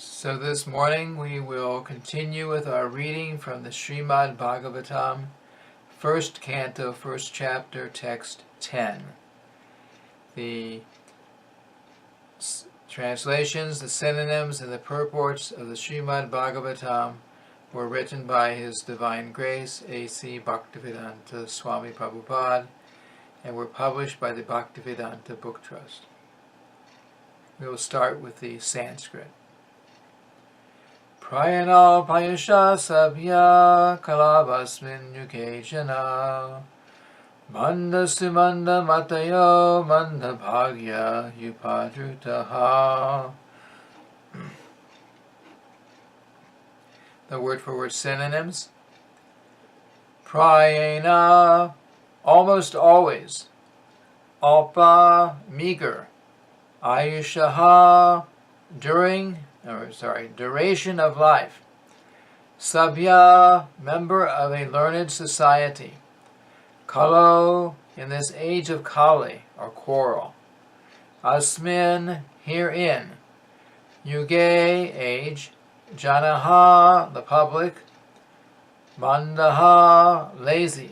So this morning we will continue with our reading from the Srimad Bhagavatam, first canto, first chapter, text 10. The translations, the synonyms, and the purports of the Srimad Bhagavatam were written by His Divine Grace, A.C. Bhaktivedanta Swami Prabhupada, and were published by the Bhaktivedanta Book Trust. We will start with the Sanskrit. Prayana payasha sabhya kalabasmin yuke jana manda sumanda matayo manda bhagya upadrutaha. The word for word synonyms. Prayana, almost always. Alpa, meager. Ayushaha, duration of life. Sabhya, member of a learned society. Kalo, in this age of Kali, or quarrel. Asmin, herein. Yuge, age. Janaha, the public. Mandaha, lazy.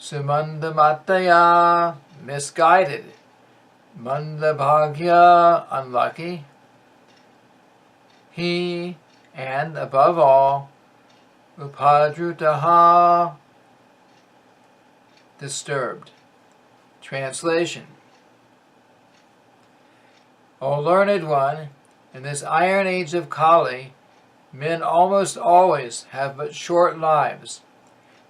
Sumandamataya, misguided. Mandabhagya, unlucky. He, and above all, upadrutaha, disturbed. Translation. O learned one, in this iron age of Kali, men almost always have but short lives.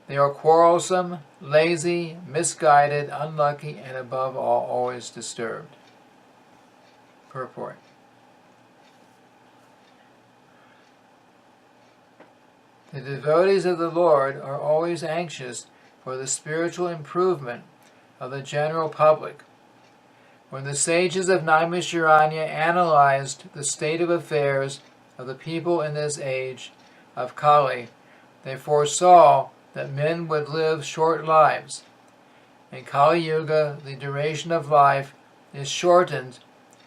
They are quarrelsome, lazy, misguided, unlucky, and above all, always disturbed. Purport. The devotees of the Lord are always anxious for the spiritual improvement of the general public. When the sages of Naimisharanya analyzed the state of affairs of the people in this age of Kali, they foresaw that men would live short lives. In Kali Yuga, the duration of life is shortened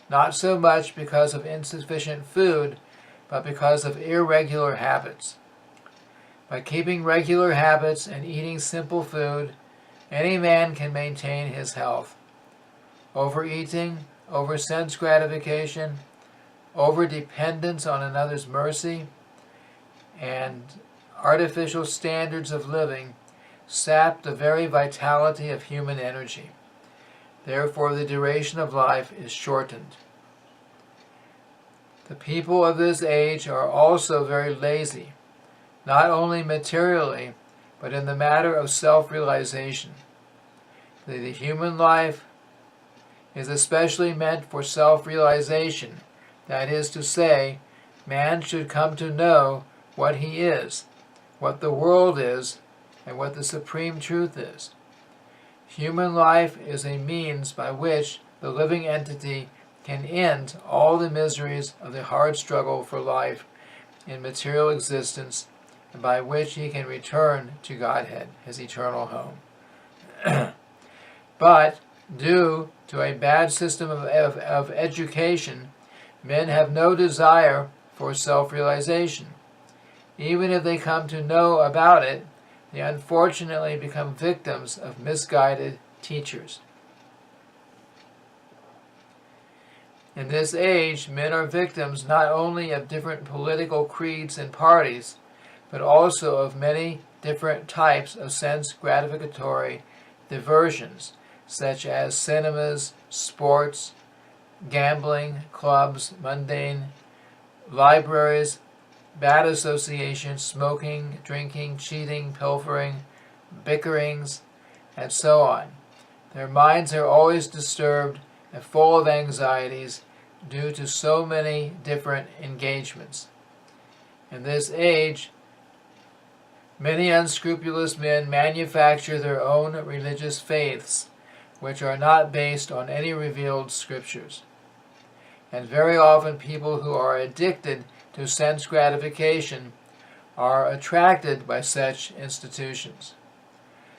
not so much because of insufficient food, but because of irregular habits. By keeping regular habits and eating simple food, any man can maintain his health. Overeating, over-sense gratification, over-dependence on another's mercy, and artificial standards of living sap the very vitality of human energy. Therefore, the duration of life is shortened. The people of this age are also very lazy, not only materially, but in the matter of self-realization. The human life is especially meant for self-realization. That is to say, man should come to know what he is, what the world is, and what the supreme truth is. Human life is a means by which the living entity can end all the miseries of the hard struggle for life in material existence, and by which he can return to Godhead, his eternal home. But, due to a bad system of education, men have no desire for self-realization. Even if they come to know about it, they unfortunately become victims of misguided teachers. In this age, men are victims not only of different political creeds and parties, but also of many different types of sense gratificatory diversions, such as cinemas, sports, gambling, clubs, mundane libraries, bad associations, smoking, drinking, cheating, pilfering, bickerings, and so on. Their minds are always disturbed and full of anxieties due to so many different engagements. In this age, many unscrupulous men manufacture their own religious faiths, which are not based on any revealed scriptures. And very often people who are addicted to sense gratification are attracted by such institutions.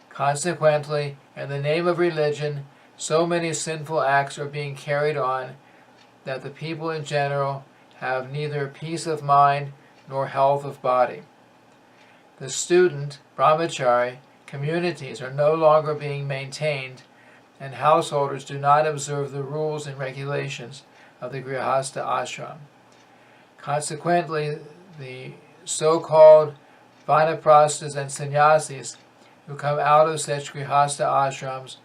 Consequently, in the name of religion, so many sinful acts are being carried on that the people in general have neither peace of mind nor health of body. The student, brahmachari, communities are no longer being maintained, and householders do not observe the rules and regulations of the grihastha ashram. Consequently, the so-called vanaprasthas and sannyasis who come out of such grihastha ashrams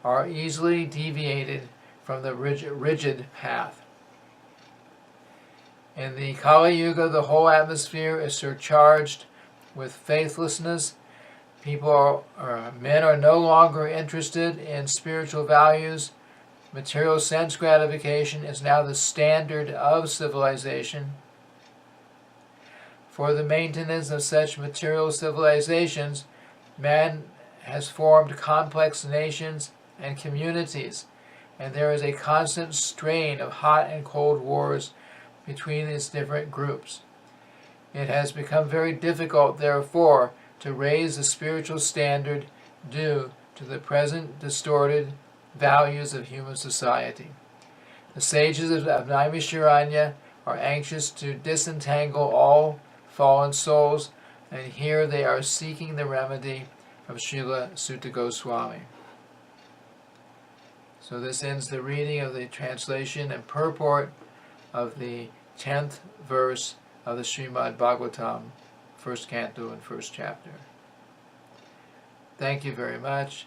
are easily deviated from the rigid path. In the Kali Yuga, the whole atmosphere is surcharged with faithlessness. Men are no longer interested in spiritual values. Material sense gratification is now the standard of civilization. For the maintenance of such material civilizations, man has formed complex nations and communities, and there is a constant strain of hot and cold wars between these different groups. It has become very difficult, therefore, to raise the spiritual standard due to the present distorted values of human society. The sages of Naimisharanya are anxious to disentangle all fallen souls, and here they are seeking the remedy of Srila Sutta Goswami. So this ends the reading of the translation and purport of the 10th verse of the Srimad Bhagavatam, first canto and first chapter. Thank you very much.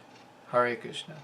Hare Krishna.